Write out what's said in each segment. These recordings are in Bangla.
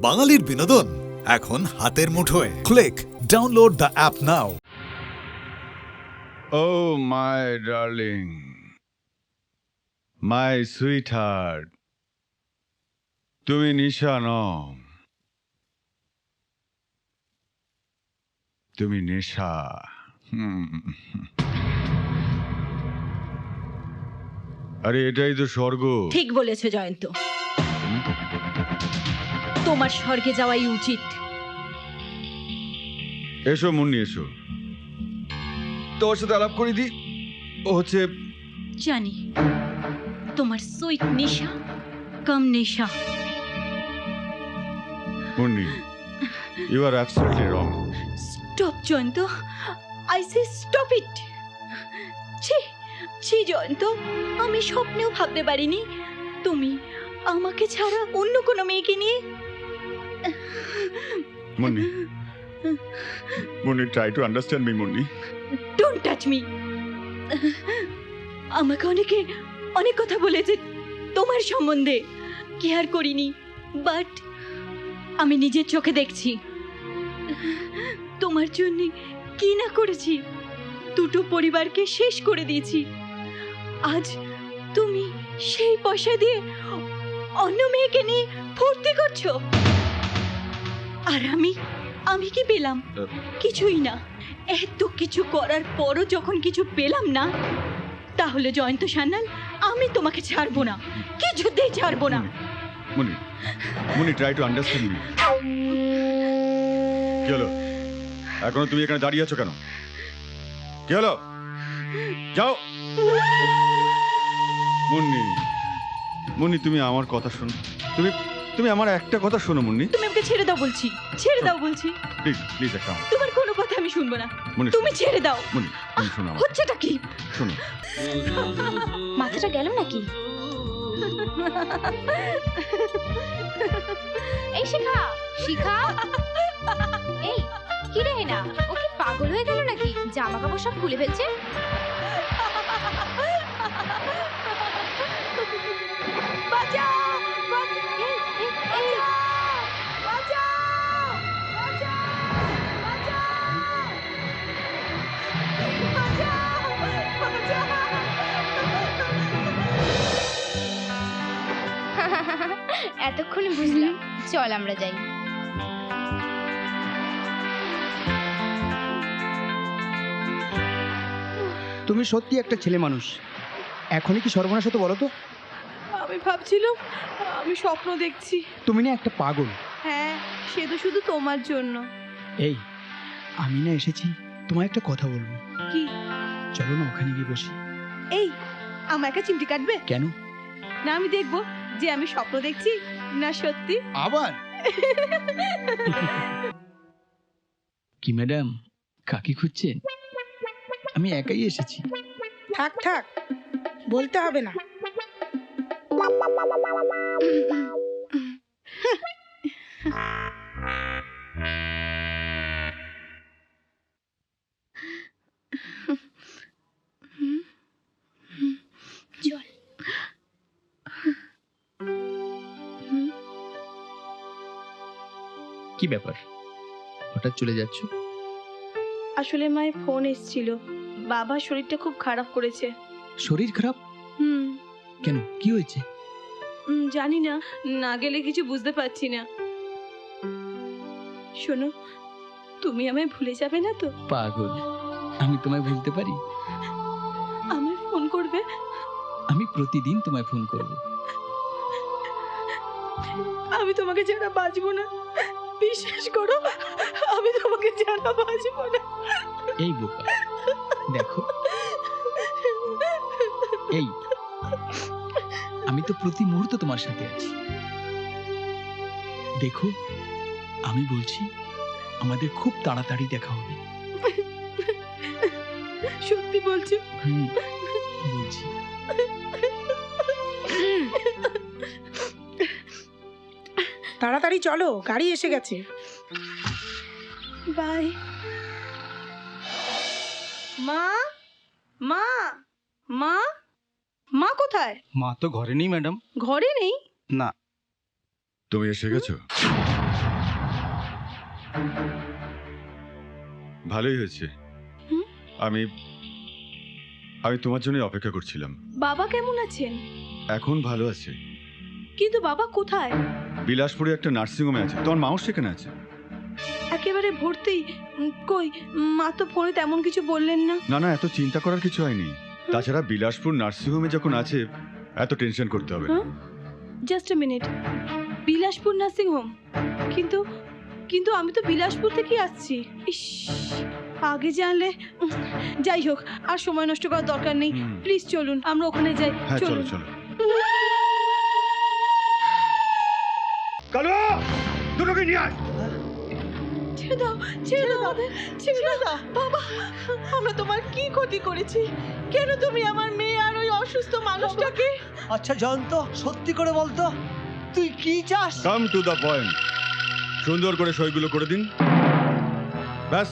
বাঙালির বিনোদন এখন হাতের মুঠোয়। Click download the app now. Oh, my darling, my sweetheart, তুমি নিশা নও, তুমি নেশা। আরে এটাই তো স্বর্গ। ঠিক বলেছ জয়ন্ত, তোমার স্বর্গে যাওয়াই উচিত। এসো মুন্নি, এসো, তোর সাথে আলাপ করে দি। ও হচ্ছে জানি তোমার সুইট নেশা কম নেশা। Munni, you are absolutely wrong. Stop Jayanta, I say stop it. ছি ছি জয়ন্ত, আমি স্বপ্নেও ভাবতে পারিনি তুমি আমাকে ছাড়া অন্য কোনো মেয়েকে নিয়ে। Munni, Munni, try to understand me Munni. Don't touch me. আমাকে অনেকে অনেক কথা বলেছে তোমার সম্বন্ধে, কেয়ার করিনি, বাট আমি নিজের চোখে দেখছি তোমার জন্য কি না করেছি। দুটো পরিবারকে শেষ করে দিয়েছি। আজ তুমি সেই পয়সা দিয়ে অন্য মেয়েকে নিয়ে ফুর্তি করছো, আর আমি কি পেলাম? কিছুই না। এত কিছু করার পরও যখন কিছু পেলাম না, তাহলে জয়ন্ত সান্যাল আমি তোমাকে ছাড়বো না, কিছুতেই ছাড়বো না। Munni, Munni, try to understand me. কি হলো? এখনো তুমি এখানে দাঁড়িয়ে আছো কেন? কি হলো? যাও। মুন্নি, মুন্নি, তুমি আমার কথা শোনো। তুমি আমার একটা কথা শোনো মুন্নি। তুমি আমাকে ছেড়ে দাও বলছি, ছেড়ে দাও বলছি। প্লিজ প্লিজ, একটা তোমার কোনো কথা আমি শুনবো না, মুন্নি, তুমি ছেড়ে দাও। মুন্নি, তুমি শোনো আমার। হচ্ছেটা কি? শোনো। মাথাটা গেল নাকি? এই শিখা, শিখা, এই কি রে না, ও কি পাগল হয়ে গেল নাকি? জামা কাপড় সব খুলে ফেলছে। বাঁচাও, এতক্ষণে বুঝলাম, চল আমরা যাই। তুমি সত্যি একটা ছেলে মানুষ। এখনই কি সর্বনাশ হতো বলো তো? আমি ভাবছিলাম আমি স্বপ্ন দেখছি। তুমি না একটা পাগল। হ্যাঁ, সে তো শুধু তোমার জন্য। এই, আমি না এসেছি তোমায় একটা কথা বলবো। কি? চলো না ওখানে গিয়ে বসি। এই, আমার একটা চিমটি কাটবে? কেন? না, আমি দেখবো যে আমি স্বপ্ন দেখছি না সত্যি। আবার কি ম্যাডাম, কাকি খুঁজছেন? আমি একাই এসেছি। থাক থাক, বলতে হবে না। চল। কি ব্যাপার, হঠাৎ চলে যাচ্ছ? আসলে মায়ের ফোন এসেছিল, বাবার শরীরটা খুব খারাপ করেছে। শরীর খারাপ? কেন, কি হয়েছে? জানি না, না গেলে কিছু বুঝতে পারছি না। শোনো, তুমি আমায় ভুলে যাবে না তো? পাগল, আমি তোমায় ভুলতে পারি? আমায় ফোন করবে? আমি প্রতিদিন তোমায় ফোন করব। আমি তোমাকে ছাড়া বাঁচবো না, বিশ্বাস করো, আমি তোমাকে ছাড়া বাঁচবো না। এই বোকা, দেখো, এই, আমি তো প্রতি মুহূর্তে তোমার সাথে আছি। দেখো, আমি বলছি আমাদের খুব তাড়াতাড়ি দেখা হবে। সত্যি বলছো? বলছি। তাড়াতাড়ি চলো, গাড়ি এসে গেছে। বাই। মা, মা, মা, মা কোথায়? মা তো ঘরে নেই ম্যাডাম। ঘরে নেই? না। তুমি এসে গেছো? ভালোই হয়েছে। হুম? আমি আমি তোমার জন্য অপেক্ষা করছিলাম। বাবা কেমন আছেন? এখন ভালো আছে। কিন্তু বাবা কোথায়? বিলাসপুরে একটা নার্সিংহোমে আছে। তোমার মাও সেখানে আছে। একেবারে ভর্তি? কই, মা তো ফোনে তেমন কিছু বললেন না। না না, এত চিন্তা করার কিছু হয়নি। তাছাড়া বিলাসপুর নার্সিংহোমে যখন আছে, এত টেনশন করতে হবে না। Just a minute, Bilaspur nursing home? কিন্তু কিন্তু আমি তো বিলাসপুর থেকেই আসছি। ইস, আগে জানলে। যাই হোক, আর সময় নষ্ট করার দরকার নেই। হুম। প্লিজ চলুন, আমরা ওখানে যাই। হ্যাঁ, চলো চলুন। চলো। কালু, দুটোকে নিয়ে আয়। ছেড়ে দাও, ছেড়ে দাও, ছেড়ে দাও। বাবা, আমরা তোমার কি ক্ষতি করেছি? কেন তুমি আমার মেয়ে আর ওই অসুস্থ মানুষটাকে? আচ্ছা জয়ন্ত, সত্যি করে বলতো তুই কি চাস? Come to the point. সুন্দর করে সইগুলো করে দিন, ব্যাস।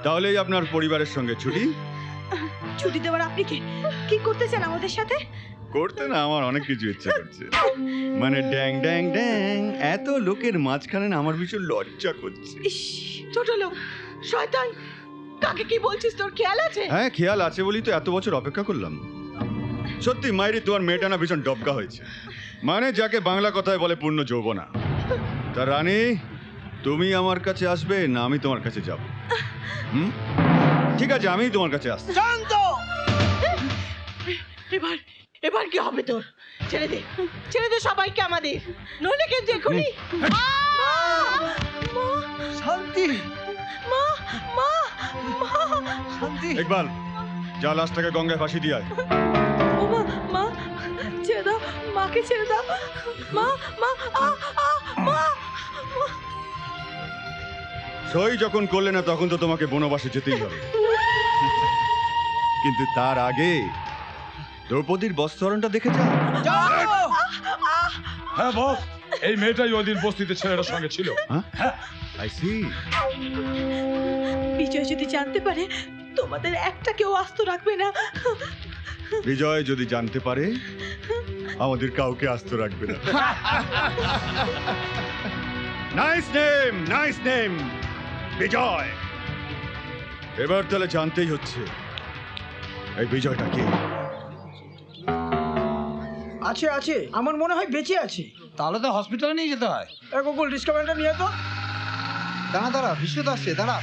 তাহলেই আপনার পরিবারের সঙ্গে ছুটি। ছুটি দেওয়ার আপনি কি করতে চান আমাদের সাথে? করতে না, আমার অনেক কিছু ইচ্ছা করছে। মানে ড্যাং ড্যাং ড্যাং, এত লোকের মাঝখানে না আমার ভীষণ লজ্জা করছে। ইস, ছোট লোক, শয়তান, কাকে কি বলছিস? তোর খেয়াল আছে? হ্যাঁ, খেয়াল আছে বলি তো এত বছর অপেক্ষা করলাম। সত্যি মাইরি, তোমার মেয়েটা না ভীষণ ডবকা হয়েছে। মানে যাকে বাংলা কথায় বলে পূর্ণ যৌবনা। তা রানী, তুমি আমার কাছে আসবে না আমি তোমার কাছে যাব? ঠিক আছে, আমি তোমার কাছে আসছি। জয়ন্ত! এবার কি হবে তোর? ছেড়ে দে সবাইকে আমাদের, নইলে কিন্তু এখনই। শান্তি, মা, মা, শান্তি। ইকবাল, যা লাশটাকে গঙ্গায় ফাঁসি দিয়ে আয়। ও মা, মা, ছেড়ে দাও, মাকে ছেড়ে দাও। মা, মা, মা। সই যখন করলে না, তখন তো তোমাকে বনবাসে যেতেই হবে। কিন্তু তার আগে দ্রৌপদীর বস্ত্রহরণটা দেখে যা। হ্যাঁ বস, এই মেয়েটাই ওই দিন বস্তিতে ছেলেটার সঙ্গে ছিল। হ্যাঁ, আই সি। বিজয় যদি জানতে পারে, তোমাদের একটা কেউ আস্ত রাখবে না। বিজয় যদি জানতে পারে, আমাদের কাউকে আস্ত রাখবে না। নাইস নেম, নাইস নেম, বিজয়। এবার তাহলে জানতেই হচ্ছে এই বিজয়টা কে। আছে আছে, আমার মনে হয় বেঁচে আছে। তাহলে তো হসপিটালে নিয়ে যেতে হয়। এ গোকুল, ডিসকাভারিটা নিয়ে তো। দাঁড়া দাঁড়া, বিশ্বত আসছে, দাঁড়া।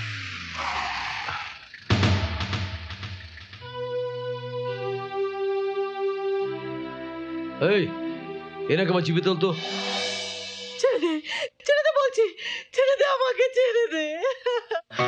এই এনাকে আমার জীবিত তো। ছেড়ে দে বলছি, ছেড়ে দে আমাকে, ছেড়ে দে।